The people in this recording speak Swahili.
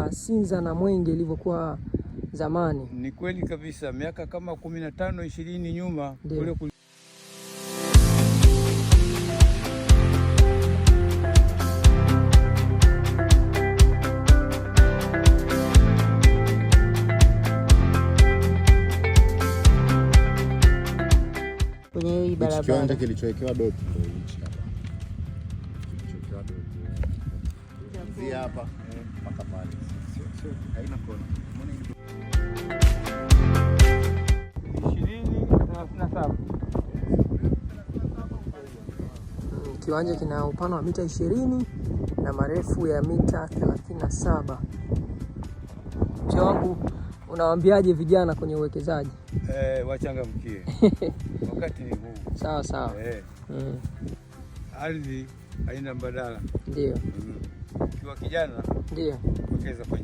kwa Sinza na Mwenge ilivyokuwa zamani. Ni kweli kabisa, miaka kama 15-20 nyuma kule kwenye hii barabara. Kiwanja kilichowekewa doti ndio hichi hapa. Kilichowekewa doti. Kuanzia hapa mpaka pale. Sio haina kona. 20-37. Kiwanja kina upana wa mita 20 na marefu ya mita 37. Mzee wangu, unawaambiaje vijana kwenye uwekezaji? Wachangamkie. Wakati ni huu. Sawa sawa. Ardhi haina mbadala. Ndio. Ukiwa kijana ndio wekeza kwenye